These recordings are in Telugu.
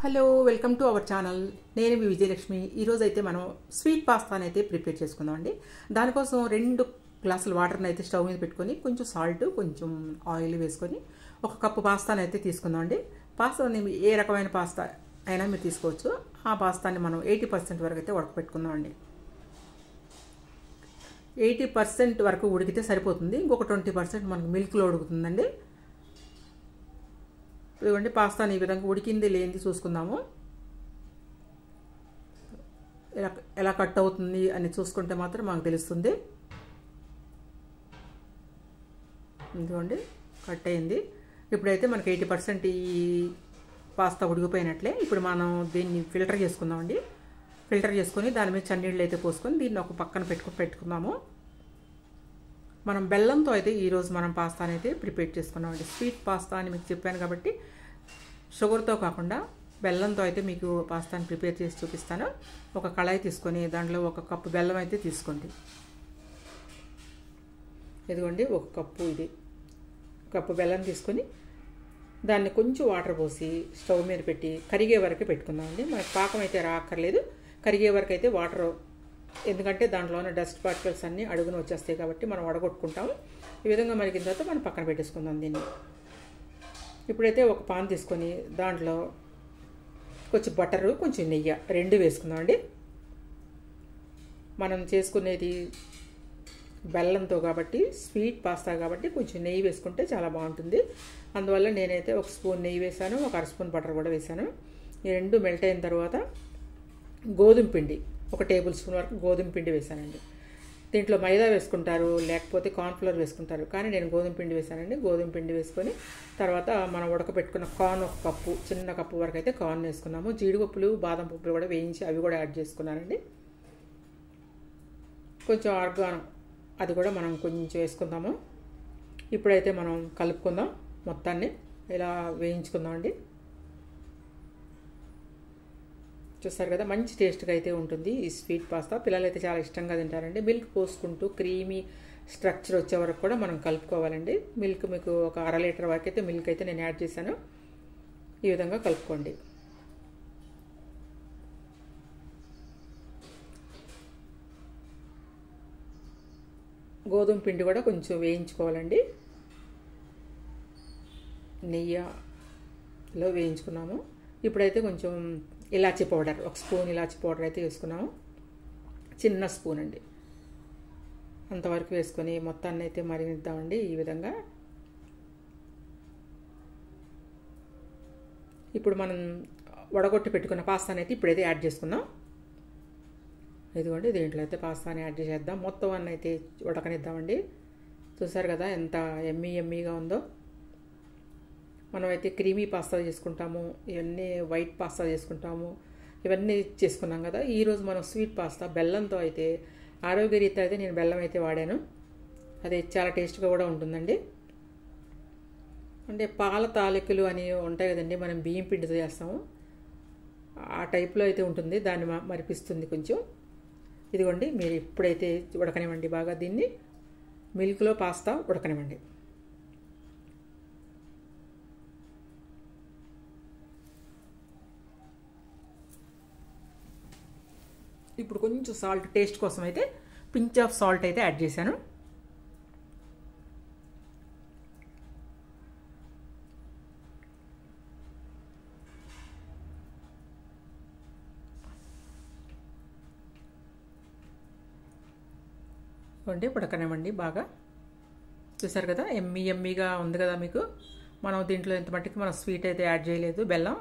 Hello welcome to our channel. నేను మీ విజయలక్ష్మి. ఈరోజు అయితే మనం స్వీట్ పాస్తాని అయితే ప్రిపేర్ చేసుకుందాం అండి. దానికోసం 2 గ్లాసుల వాటర్ని అయితే స్టవ్ మీద పెట్టుకొని కొంచెం సాల్ట్ కొంచెం ఆయిల్ వేసుకొని 1 కప్పు పాస్తాని అయితే తీసుకుందాం అండి. పాస్తాని ఏ రకమైన పాస్తా అయినా మీరు తీసుకోవచ్చు. ఆ పాస్తాని మనం 80% వరకు అయితే ఉడకపెట్టుకుందాం అండి. 80% వరకు ఉడికితే సరిపోతుంది. ఇంకొక 20% మనకు మిల్క్లో ఉడుకుతుందండి. ఇదిగోండి పాస్తాని ఈ విధంగా ఉడికింది లేనిది చూసుకుందాము. ఎలా కట్ అవుతుంది అని చూసుకుంటే మాత్రం మనకు తెలుస్తుంది. ఇదిగోండి కట్ అయింది. ఇప్పుడైతే మనకి 80% ఈ పాస్తా ఉడికిపోయినట్లే. ఇప్పుడు మనం దీన్ని ఫిల్టర్ చేసుకుందామండి. ఫిల్టర్ చేసుకొని దాని మీద చన్నీళ్ళు అయితే పోసుకొని దీన్ని ఒక పక్కన పెట్టుకుందాము. మనం బెల్లంతో అయితే ఈరోజు మనం పాస్తాని అయితే ప్రిపేర్ చేసుకున్నామండి. స్వీట్ పాస్తా అని మీకు చెప్పాను కాబట్టి షుగర్తో కాకుండా బెల్లంతో అయితే మీకు పాస్తాని ప్రిపేర్ చేసి చూపిస్తాను. ఒక కళాయి తీసుకొని దాంట్లో 1 కప్పు బెల్లం అయితే తీసుకోండి. ఇదిగోండి 1 కప్పు, ఇది కప్పు బెల్లం తీసుకొని దాన్ని కొంచెం వాటర్ పోసి స్టవ్ మీద పెట్టి కరిగే వరకు పెట్టుకుందామండి. మనకి పాకం అయితే రాక్కర్లేదు, కరిగే వరకు అయితే వాటర్, ఎందుకంటే దాంట్లోనే డస్ట్ పార్టికల్స్ అన్నీ అడుగున వచ్చేస్తాయి కాబట్టి మనం వడగొట్టుకుంటాము. ఈ విధంగా మరిగిన తర్వాత మనం పక్కన పెట్టేసుకుందాం దీన్ని. ఇప్పుడైతే ఒక పాన్ తీసుకొని దాంట్లో కొంచెం బటరు కొంచెం నెయ్యి 2 వేసుకుందామండి. మనం చేసుకునేది బెల్లంతో కాబట్టి స్వీట్ పాస్తా కాబట్టి కొంచెం నెయ్యి వేసుకుంటే చాలా బాగుంటుంది. అందువల్ల నేనైతే 1 స్పూన్ నెయ్యి వేసాను, 1 అర స్పూన్ బటర్ కూడా వేసాను. ఈ 2 మెల్ట్ అయిన తర్వాత గోధుమ పిండి 1 టేబుల్ స్పూన్ వరకు గోధుమ పిండి వేసానండి. దీంట్లో మైదా వేసుకుంటారు, లేకపోతే కార్న్ఫ్లోర్ వేసుకుంటారు, కానీ నేను గోధుమ పిండి వేసానండి. గోధుమ పిండి వేసుకొని తర్వాత మనం ఉడకబెట్టుకున్న కార్న్ 1 కప్పు, చిన్న కప్పు వరకు అయితే కార్న్ వేసుకున్నాము. జీడిపప్పులు బాదం పప్పులు కూడా వేయించి అవి కూడా యాడ్ చేసుకున్నానండి. కొంచెం ఆర్గానో అది కూడా మనం కొంచెం వేసుకుందాము. ఇప్పుడైతే మనం కలుపుకుందాం, మొత్తాన్ని ఇలా వేయించుకుందామండి. చూస్తారు కదా, మంచి టేస్ట్గా అయితే ఉంటుంది ఈ స్వీట్ పాస్తా. పిల్లలు అయితే చాలా ఇష్టంగా తింటారండి. మిల్క్ పోసుకుంటూ క్రీమీ స్ట్రక్చర్ వచ్చే వరకు కూడా మనం కలుపుకోవాలండి. మిల్క్ మీకు 1 అర లీటర్ వరకు అయితే మిల్క్ అయితే నేను యాడ్ చేశాను. ఈ విధంగా కలుపుకోండి. గోధుమ పిండి కూడా కొంచెం వేయించుకోవాలండి. నెయ్యిలో వేయించుకున్నాము. ఇప్పుడైతే కొంచెం ఇలాచీ పౌడర్ 1 స్పూన్ ఇలాచీ పౌడర్ అయితే వేసుకున్నాము. చిన్న స్పూన్ అండి, అంతవరకు వేసుకొని మొత్తాన్ని అయితే మరిగిద్దామండి. ఈ విధంగా ఇప్పుడు మనం వడగొట్టి పెట్టుకున్న పాస్తాని అయితే ఇప్పుడైతే యాడ్ చేసుకుందాం. ఇదిగోండి దీంట్లో అయితే పాస్తాని యాడ్ చేసేద్దాం. మొత్తం అన్నీ అయితే ఉడకనిద్దామండి. చూసారు కదా ఎంత ఎమ్మీగా ఉందో. మనమైతే క్రీమీ పాస్తా చేసుకుంటాము, ఇవన్నీ వైట్ పాస్తా చేసుకుంటాము, ఇవన్నీ చేసుకున్నాం కదా. ఈరోజు మనం స్వీట్ పాస్తా బెల్లంతో అయితే ఆరోగ్యరీత్యా అయితే నేను బెల్లం అయితే వాడాను. అది చాలా టేస్ట్గా కూడా ఉంటుందండి. అంటే పాల తాలికలు అని ఉంటాయి కదండి, మనం బియ్యం పిండితో చేస్తాము, ఆ టైప్లో అయితే ఉంటుంది. దాన్ని మరిపిస్తుంది కొంచెం. ఇదిగోండి మీరు ఇప్పుడైతే ఉడకనివ్వండి బాగా, దీన్ని మిల్క్లో పాస్తా ఉడకనివ్వండి. ఇప్పుడు కొంచెం సాల్ట్ టేస్ట్ కోసం అయితే పించ్ ఆఫ్ సాల్ట్ అయితే యాడ్ చేశాను. వండి ఉడకనివ్వండి బాగా. చూసారు కదా ఎమ్మీగా ఉంది కదా మీకు. మనం దీంట్లో ఎంత మట్టికి మనం స్వీట్ అయితే యాడ్ చేయలేదు, బెల్లం.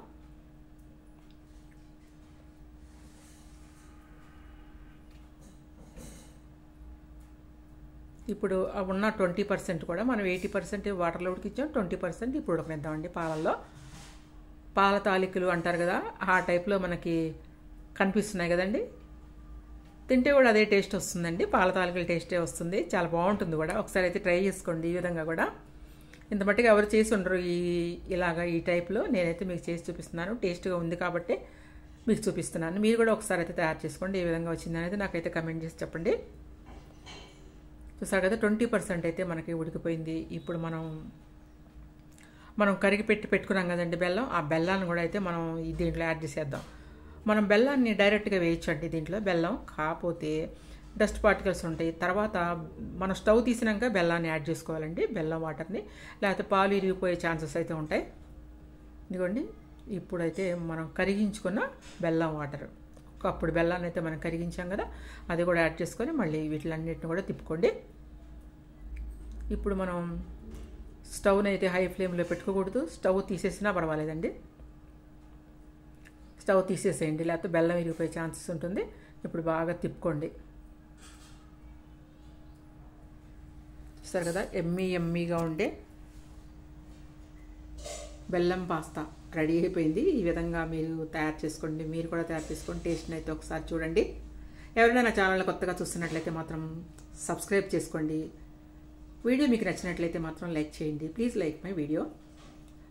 ఇప్పుడు ఉన్న 20% కూడా మనం 80% వాటర్లో ఉడికించాం, 20% ఇప్పుడు ఉడకనిద్దామండి పాలల్లో. పాల తాలికలు అంటారు కదా, ఆ టైప్లో మనకి కనిపిస్తున్నాయి కదండి. తింటే కూడా అదే టేస్ట్ వస్తుందండి, పాల తాలికల టేస్టే వస్తుంది. చాలా బాగుంటుంది కూడా. ఒకసారి అయితే ట్రై చేసుకోండి ఈ విధంగా కూడా. ఇంత మట్టిగా ఎవరు చేసి ఉండరు ఇలాగా ఈ టైప్లో. నేనైతే మీకు చేసి చూపిస్తున్నాను. టేస్ట్గా ఉంది కాబట్టి మీకు చూపిస్తున్నాను. మీరు కూడా ఒకసారి అయితే తయారు చేసుకోండి. ఏ విధంగా వచ్చిందని అయితే నాకైతే కమెంట్ చేసి చెప్పండి. చూసారు కదా 20% అయితే మనకి ఉడికిపోయింది. ఇప్పుడు మనం కరిగి పెట్టుకున్నాం కదండి బెల్లం, ఆ బెల్లాన్ని కూడా అయితే మనం దీంట్లో యాడ్ చేసేద్దాం. మనం బెల్లాన్ని డైరెక్ట్గా వేయచ్చండి దీంట్లో. బెల్లం కాకపోతే డస్ట్ పార్టికల్స్ ఉంటాయి. తర్వాత మనం స్టవ్ తీసినాక బెల్లాన్ని యాడ్ చేసుకోవాలండి, బెల్లం వాటర్ని, లేకపోతే పాలు ఇరిగిపోయే ఛాన్సెస్ అయితే ఉంటాయి. ఇదిగోండి, ఇప్పుడైతే మనం కరిగించుకున్న బెల్లం వాటర్, అప్పుడు బెల్లాన్ని అయితే మనం కరిగించాం కదా, అది కూడా యాడ్ చేసుకొని మళ్ళీ వీటిలన్నిటిని కూడా తిప్పుకోండి. ఇప్పుడు మనం స్టవ్ని అయితే హై ఫ్లేమ్లో పెట్టుకోకూడదు, స్టవ్ తీసేసినా పర్వాలేదండి. స్టవ్ తీసేసేయండి, లేకపోతే బెల్లం ఇరిగిపోయే ఛాన్సెస్ ఉంటుంది. ఇప్పుడు బాగా తిప్పుకోండి. చూస్తారు కదా, ఎమ్మీగా ఉండే బెల్లం పాస్తా రెడీ అయిపోయింది. ఈ విధంగా మీరు తయారు చేసుకోండి, మీరు కూడా తయారు చేసుకోండి. టేస్ట్ని అయితే ఒకసారి చూడండి. ఎవరైనా నా ఛానల్ కొత్తగా చూస్తున్నట్లయితే మాత్రం సబ్స్క్రైబ్ చేసుకోండి. వీడియో మీకు నచ్చినట్లయితే మాత్రం లైక్ చేయండి. Please like my video.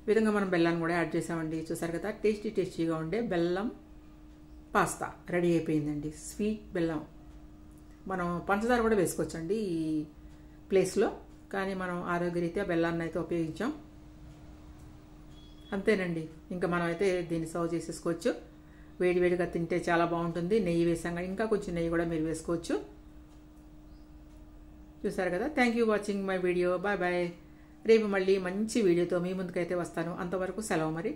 ఈ విధంగా మనం బెల్లాన్ని కూడా యాడ్ చేసామండి. చూసారు కదా, టేస్టీగా ఉండే బెల్లం పాస్తా రెడీ అయిపోయిందండి. స్వీట్ బెల్లం, మనం పంచదార కూడా వేసుకోవచ్చండి ఈ ప్లేస్లో, కానీ మనం ఆరోగ్యరీత్యా బెల్లాన్ని అయితే ఉపయోగించాం. అంతేనండి, ఇంకా మనం అయితే దీన్ని సర్వ్ చేసేసుకోవచ్చు. వేడివేడిగా తింటే చాలా బాగుంటుంది. నెయ్యి వేసాక ఇంకా కొంచెం నెయ్యి కూడా మీరు వేసుకోవచ్చు. చూసారు కదా, thank you watching my video. Bye bye. రేపు మళ్ళీ మంచి వీడియోతో మీ ముందుకైతే వస్తాను. అంతవరకు సెలవు మరి.